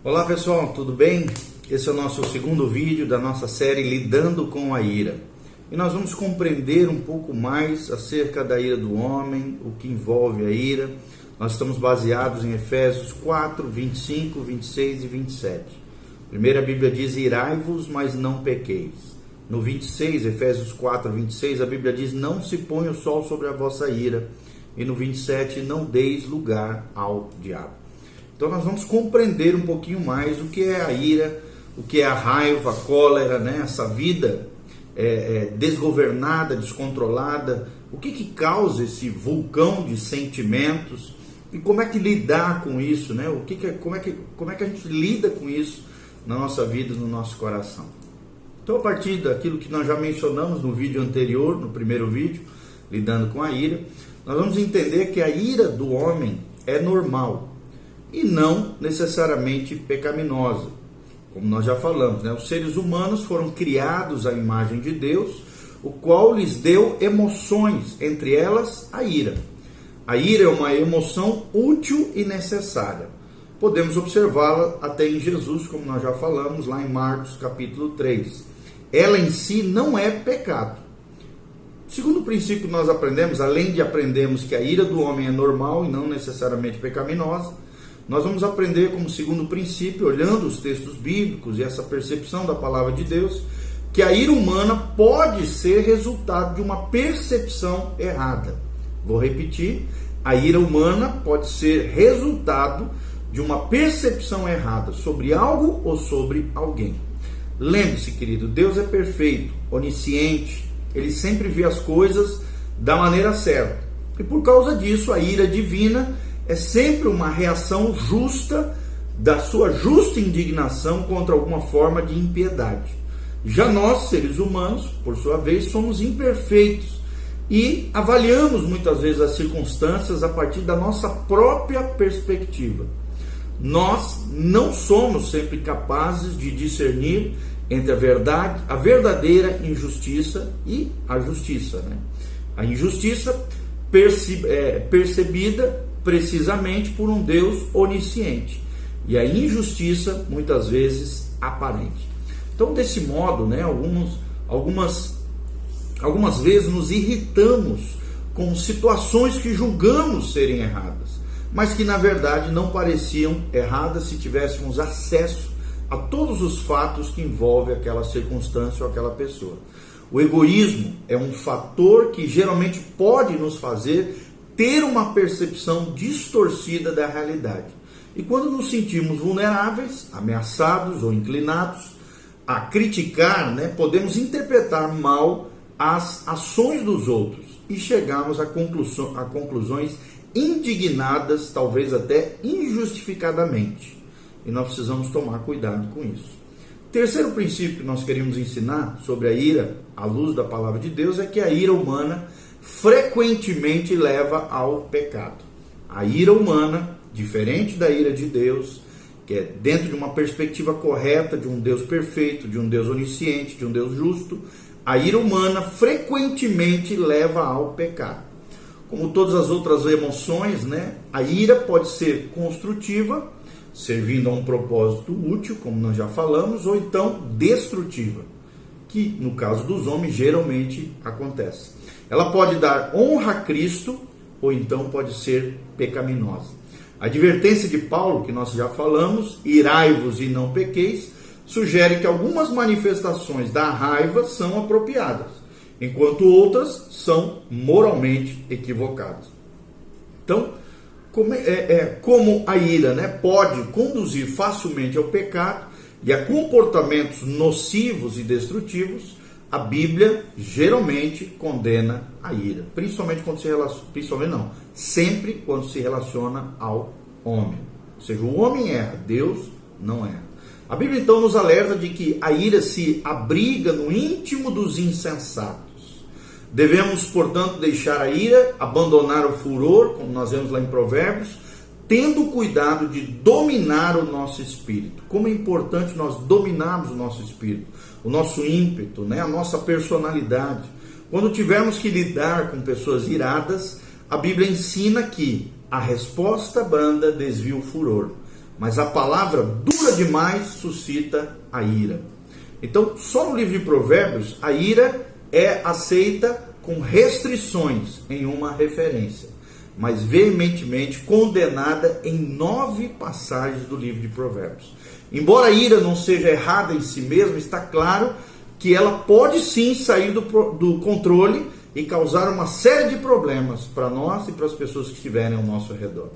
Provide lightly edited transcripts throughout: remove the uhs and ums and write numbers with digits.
Olá pessoal, tudo bem? Esse é o nosso segundo vídeo da nossa série Lidando com a Ira. E nós vamos compreender um pouco mais acerca da ira do homem, o que envolve a ira. Nós estamos baseados em Efésios 4, 25, 26 e 27. Primeiro a Bíblia diz: irai-vos, mas não pequeis. No 26, Efésios 4, 26, a Bíblia diz: não se ponha o sol sobre a vossa ira. E no 27, não deis lugar ao diabo. Então nós vamos compreender um pouquinho mais o que é a ira, o que é a raiva, a cólera, né? Essa vida desgovernada, descontrolada, o que causa esse vulcão de sentimentos e como é que lidar com isso, né? Como é que a gente lida com isso na nossa vida, no nosso coração. Então, a partir daquilo que nós já mencionamos no vídeo anterior, no primeiro vídeo, lidando com a ira, nós vamos entender que a ira do homem é normal e não necessariamente pecaminosa. Como nós já falamos, né? Os seres humanos foram criados à imagem de Deus, o qual lhes deu emoções, entre elas a ira. A ira é uma emoção útil e necessária. Podemos observá-la até em Jesus, como nós já falamos lá em Marcos capítulo 3. Ela em si não é pecado. Segundo princípio que nós aprendemos, além de aprendermos que a ira do homem é normal e não necessariamente pecaminosa, nós vamos aprender como segundo princípio, olhando os textos bíblicos e essa percepção da palavra de Deus, que a ira humana pode ser resultado de uma percepção errada. Vou repetir, a ira humana pode ser resultado de uma percepção errada sobre algo ou sobre alguém. Lembre-se, querido, Deus é perfeito, onisciente, Ele sempre vê as coisas da maneira certa. E por causa disso, a ira divina é sempre uma reação justa da sua justa indignação contra alguma forma de impiedade. Já nós, seres humanos, por sua vez, somos imperfeitos e avaliamos muitas vezes as circunstâncias a partir da nossa própria perspectiva. Nós não somos sempre capazes de discernir entre a verdade, a verdadeira injustiça e a justiça, né? A injustiça percebida precisamente por um Deus onisciente, e a injustiça muitas vezes aparente. Então, desse modo, né, algumas vezes nos irritamos com situações que julgamos serem erradas, mas que na verdade não pareciam erradas se tivéssemos acesso a todos os fatos que envolvem aquela circunstância ou aquela pessoa. O egoísmo é um fator que geralmente pode nos fazer ter uma percepção distorcida da realidade. E quando nos sentimos vulneráveis, ameaçados ou inclinados a criticar, né, podemos interpretar mal as ações dos outros e chegarmos a conclusões indignadas, talvez até injustificadamente. E nós precisamos tomar cuidado com isso. Terceiro princípio que nós queremos ensinar sobre a ira, à luz da palavra de Deus, é que a ira humana frequentemente leva ao pecado. A ira humana, diferente da ira de Deus, que é dentro de uma perspectiva correta de um Deus perfeito, de um Deus onisciente, de um Deus justo, a ira humana frequentemente leva ao pecado. Como todas as outras emoções, né, a ira pode ser construtiva, servindo a um propósito útil, como nós já falamos, ou então destrutiva, que no caso dos homens geralmente acontece. Ela pode dar honra a Cristo ou então pode ser pecaminosa. A advertência de Paulo, que nós já falamos, irai-vos e não pequeis, sugere que algumas manifestações da raiva são apropriadas, enquanto outras são moralmente equivocadas. Então, como a ira, né, pode conduzir facilmente ao pecado e a comportamentos nocivos e destrutivos, a Bíblia geralmente condena a ira, sempre quando se relaciona ao homem. Ou seja, o homem erra, Deus não erra. A Bíblia então nos alerta de que a ira se abriga no íntimo dos insensatos. Devemos, portanto, deixar a ira, abandonar o furor, como nós vemos lá em Provérbios, tendo cuidado de dominar o nosso espírito. Como é importante nós dominarmos o nosso espírito, o nosso ímpeto, né? A nossa personalidade. Quando tivermos que lidar com pessoas iradas, a Bíblia ensina que a resposta branda desvia o furor, mas a palavra dura demais suscita a ira. Então, só no livro de Provérbios, a ira é aceita com restrições em uma referência, mas veementemente condenada em 9 passagens do livro de Provérbios. Embora a ira não seja errada em si mesma, está claro que ela pode sim sair do controle e causar uma série de problemas para nós e para as pessoas que estiverem ao nosso redor.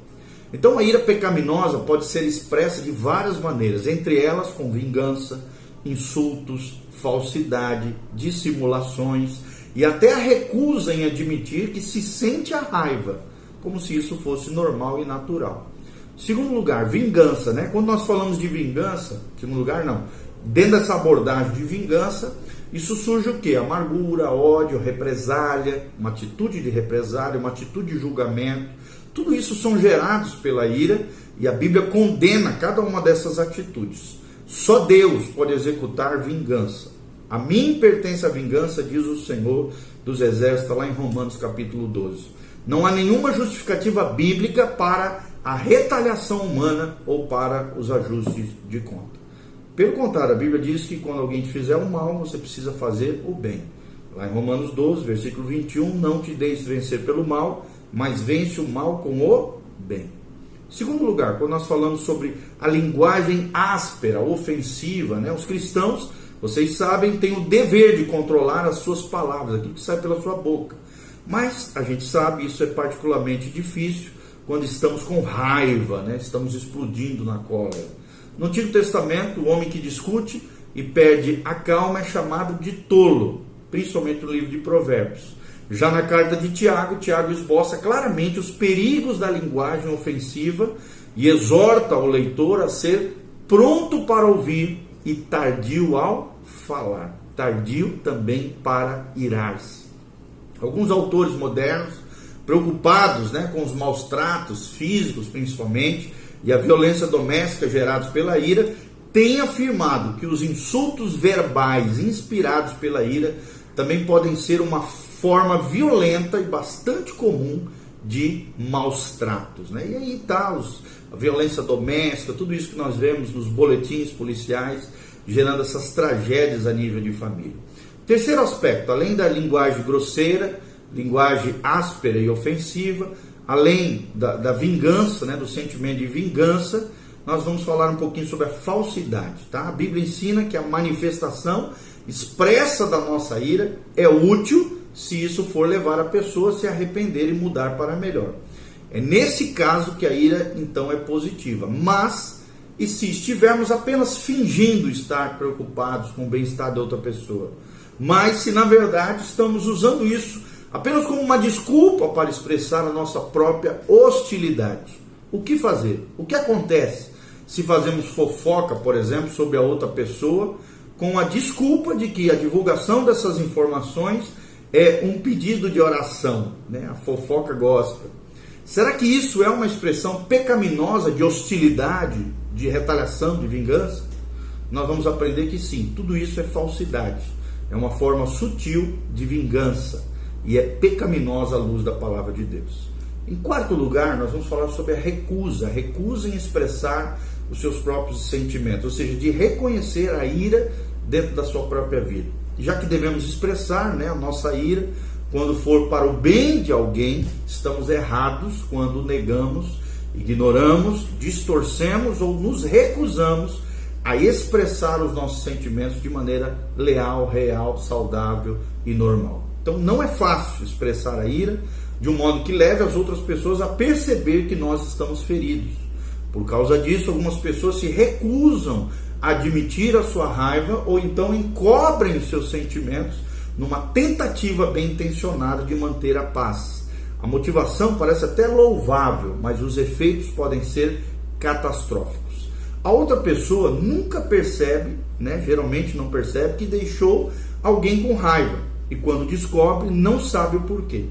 Então a ira pecaminosa pode ser expressa de várias maneiras, entre elas com vingança, insultos, falsidade, dissimulações e até a recusa em admitir que se sente a raiva, como se isso fosse normal e natural. Segundo lugar, vingança, né? Quando nós falamos de vingança, segundo lugar não, dentro dessa abordagem de vingança, isso surge o quê? Amargura, ódio, represália, uma atitude de represália, uma atitude de julgamento. Tudo isso são gerados pela ira e a Bíblia condena cada uma dessas atitudes. Só Deus pode executar vingança. A mim pertence a vingança, diz o Senhor dos Exércitos, lá em Romanos capítulo 12. Não há nenhuma justificativa bíblica para a retaliação humana ou para os ajustes de conta. Pelo contrário, a Bíblia diz que quando alguém te fizer o mal, você precisa fazer o bem. Lá em Romanos 12, versículo 21, não te deixes vencer pelo mal, mas vence o mal com o bem. Segundo lugar, quando nós falamos sobre a linguagem áspera, ofensiva, né? Os cristãos, vocês sabem, têm o dever de controlar as suas palavras, aquilo que sai pela sua boca. Mas a gente sabe, isso é particularmente difícil quando estamos com raiva, né? Estamos explodindo na cólera. No Antigo Testamento, o homem que discute e perde a calma é chamado de tolo, principalmente no livro de Provérbios. Já na carta de Tiago, Tiago esboça claramente os perigos da linguagem ofensiva e exorta o leitor a ser pronto para ouvir e tardio ao falar, tardio também para irar-se. Alguns autores modernos, preocupados, né, com os maus tratos físicos principalmente, e a violência doméstica gerados pela ira, têm afirmado que os insultos verbais inspirados pela ira também podem ser uma forma violenta e bastante comum de maus tratos, né? E aí está a violência doméstica, tudo isso que nós vemos nos boletins policiais, gerando essas tragédias a nível de família. Terceiro aspecto, além da linguagem grosseira, linguagem áspera e ofensiva, além da vingança, né, do sentimento de vingança, nós vamos falar um pouquinho sobre a falsidade, tá? A Bíblia ensina que a manifestação expressa da nossa ira é útil se isso for levar a pessoa a se arrepender e mudar para melhor. É nesse caso que a ira, então, é positiva. Mas, e se estivermos apenas fingindo estar preocupados com o bem-estar da outra pessoa? Mas se, na verdade, estamos usando isso apenas como uma desculpa para expressar a nossa própria hostilidade. O que fazer? O que acontece se fazemos fofoca, por exemplo, sobre a outra pessoa, com a desculpa de que a divulgação dessas informações é um pedido de oração, né? A fofoca gospel. Será que isso é uma expressão pecaminosa de hostilidade, de retaliação, de vingança? Nós vamos aprender que sim, tudo isso é falsidade. É uma forma sutil de vingança e é pecaminosa à luz da palavra de Deus. Em quarto lugar, nós vamos falar sobre a recusa em expressar os seus próprios sentimentos, ou seja, de reconhecer a ira dentro da sua própria vida. Já que devemos expressar, né, a nossa ira quando for para o bem de alguém, estamos errados quando negamos, ignoramos, distorcemos ou nos recusamos a expressar os nossos sentimentos de maneira leal, real, saudável e normal. Então não é fácil expressar a ira de um modo que leve as outras pessoas a perceber que nós estamos feridos. Por causa disso, algumas pessoas se recusam a admitir a sua raiva ou então encobrem os seus sentimentos numa tentativa bem intencionada de manter a paz. A motivação parece até louvável, mas os efeitos podem ser catastróficos. A outra pessoa nunca percebe, né, geralmente não percebe, que deixou alguém com raiva e quando descobre não sabe o porquê.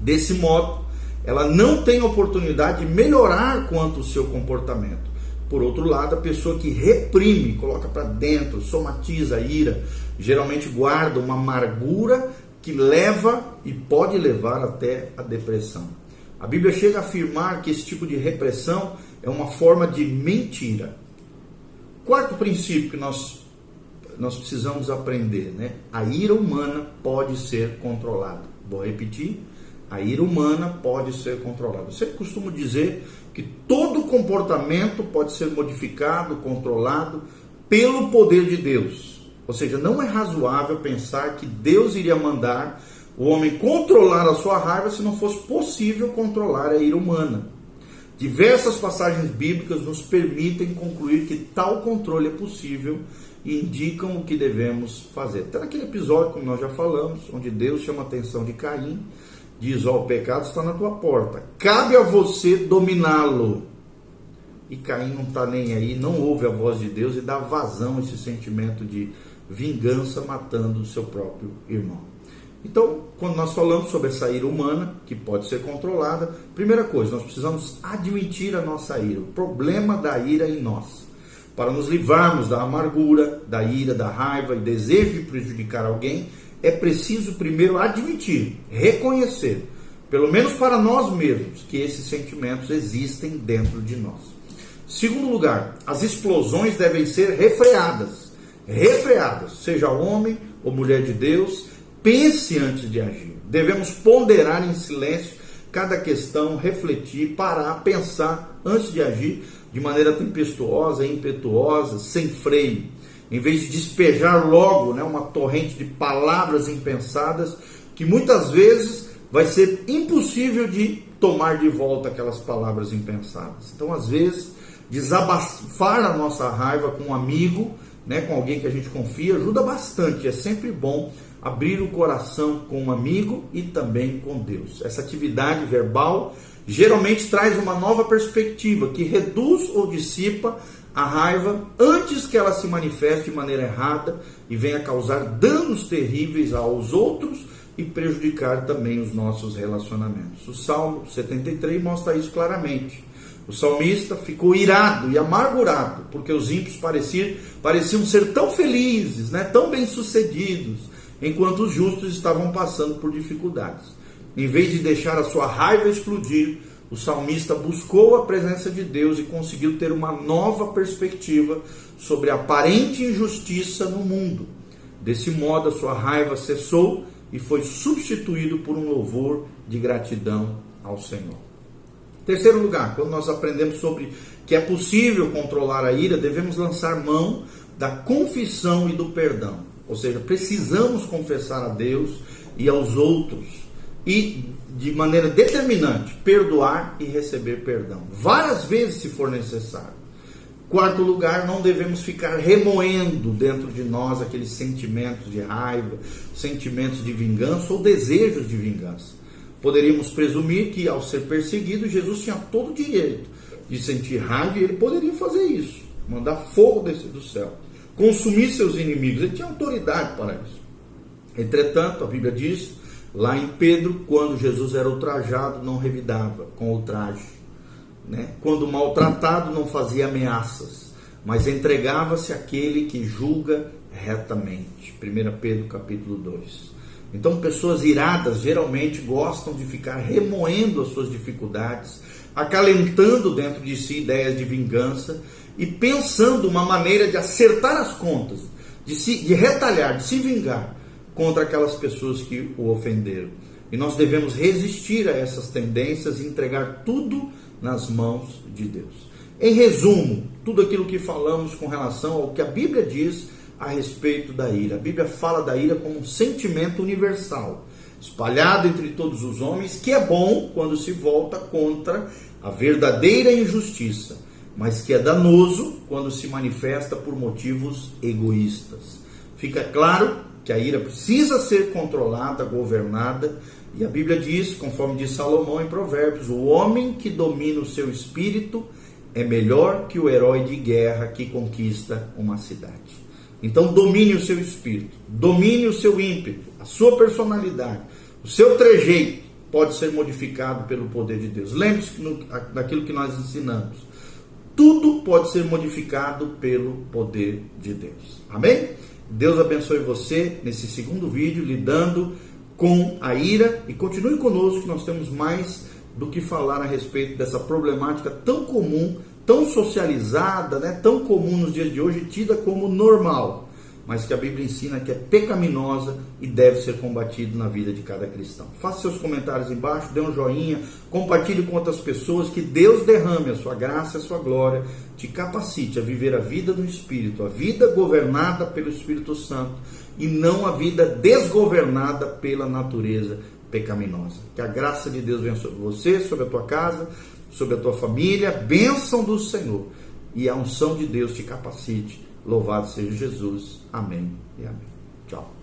Desse modo, ela não tem oportunidade de melhorar quanto ao seu comportamento. Por outro lado, a pessoa que reprime, coloca para dentro, somatiza a ira, geralmente guarda uma amargura que leva e pode levar até a depressão. A Bíblia chega a afirmar que esse tipo de repressão é uma forma de mentira. Quarto princípio que nós precisamos aprender, né? A ira humana pode ser controlada. Vou repetir. A ira humana pode ser controlada. Eu sempre costumo dizer que todo comportamento pode ser modificado, controlado pelo poder de Deus. Ou seja, não é razoável pensar que Deus iria mandar o homem controlar a sua raiva se não fosse possível controlar a ira humana. Diversas passagens bíblicas nos permitem concluir que tal controle é possível e indicam o que devemos fazer. Até naquele episódio, como nós já falamos, onde Deus chama a atenção de Caim, diz: ó, o pecado está na tua porta, cabe a você dominá-lo. E Caim não está nem aí, não ouve a voz de Deus e dá vazão a esse sentimento de vingança, matando o seu próprio irmão. Então, quando nós falamos sobre essa ira humana, que pode ser controlada, primeira coisa, nós precisamos admitir a nossa ira, o problema da ira em nós. Para nos livrarmos da amargura, da ira, da raiva e desejo de prejudicar alguém, é preciso primeiro admitir, reconhecer, pelo menos para nós mesmos, que esses sentimentos existem dentro de nós. Segundo lugar, as explosões devem ser refreadas, seja homem ou mulher de Deus. Pense antes de agir. Devemos ponderar em silêncio cada questão, refletir, parar, pensar antes de agir de maneira tempestuosa, impetuosa, sem freio. Em vez de despejar logo, né, uma torrente de palavras impensadas, que muitas vezes vai ser impossível de tomar de volta aquelas palavras impensadas. Então, às vezes, desabafar a nossa raiva com um amigo, né, com alguém que a gente confia, ajuda bastante. É sempre bom abrir o coração com um amigo e também com Deus. Essa atividade verbal geralmente traz uma nova perspectiva que reduz ou dissipa a raiva antes que ela se manifeste de maneira errada e venha causar danos terríveis aos outros e prejudicar também os nossos relacionamentos. O Salmo 73 mostra isso claramente. O salmista ficou irado e amargurado porque os ímpios pareciam ser tão felizes, né, tão bem-sucedidos, enquanto os justos estavam passando por dificuldades. Em vez de deixar a sua raiva explodir, o salmista buscou a presença de Deus e conseguiu ter uma nova perspectiva sobre a aparente injustiça no mundo. Desse modo, a sua raiva cessou e foi substituído por um louvor de gratidão ao Senhor. Terceiro lugar, quando nós aprendemos sobre que é possível controlar a ira, devemos lançar mão da confissão e do perdão. Ou seja, precisamos confessar a Deus e aos outros e, de maneira determinante, perdoar e receber perdão. Várias vezes, se for necessário. Quarto lugar, não devemos ficar remoendo dentro de nós aqueles sentimentos de raiva, sentimentos de vingança ou desejos de vingança. Poderíamos presumir que, ao ser perseguido, Jesus tinha todo o direito de sentir raiva e ele poderia fazer isso, mandar fogo descer do céu, consumir seus inimigos. Ele tinha autoridade para isso. Entretanto, a Bíblia diz, lá em Pedro, quando Jesus era ultrajado, não revidava com ultraje, né? Quando maltratado, não fazia ameaças, mas entregava-se àquele que julga retamente. 1 Pedro capítulo 2. Então, pessoas iradas geralmente gostam de ficar remoendo as suas dificuldades, acalentando dentro de si ideias de vingança e pensando uma maneira de acertar as contas, de retalhar, de se vingar contra aquelas pessoas que o ofenderam. E nós devemos resistir a essas tendências e entregar tudo nas mãos de Deus. Em resumo, tudo aquilo que falamos com relação ao que a Bíblia diz a respeito da ira. A Bíblia fala da ira como um sentimento universal, espalhado entre todos os homens, que é bom quando se volta contra a verdadeira injustiça, mas que é danoso quando se manifesta por motivos egoístas. Fica claro que a ira precisa ser controlada, governada, e a Bíblia diz, conforme diz Salomão em Provérbios, o homem que domina o seu espírito é melhor que o herói de guerra que conquista uma cidade. Então domine o seu espírito, domine o seu ímpeto, a sua personalidade, o seu trejeito pode ser modificado pelo poder de Deus. Lembre-se daquilo que nós ensinamos. Tudo pode ser modificado pelo poder de Deus. Amém? Deus abençoe você nesse segundo vídeo, lidando com a ira, e continue conosco que nós temos mais do que falar a respeito dessa problemática tão comum tão socializada, né, tão comum nos dias de hoje, tida como normal, mas que a Bíblia ensina que é pecaminosa e deve ser combatido na vida de cada cristão. Faça seus comentários embaixo, dê um joinha, compartilhe com outras pessoas, que Deus derrame a sua graça e a sua glória, te capacite a viver a vida do Espírito, a vida governada pelo Espírito Santo e não a vida desgovernada pela natureza pecaminosa. Que a graça de Deus venha sobre você, sobre a tua casa, sobre a tua família, bênção do Senhor e a unção de Deus te capacite. Louvado seja Jesus. Amém e amém. Tchau.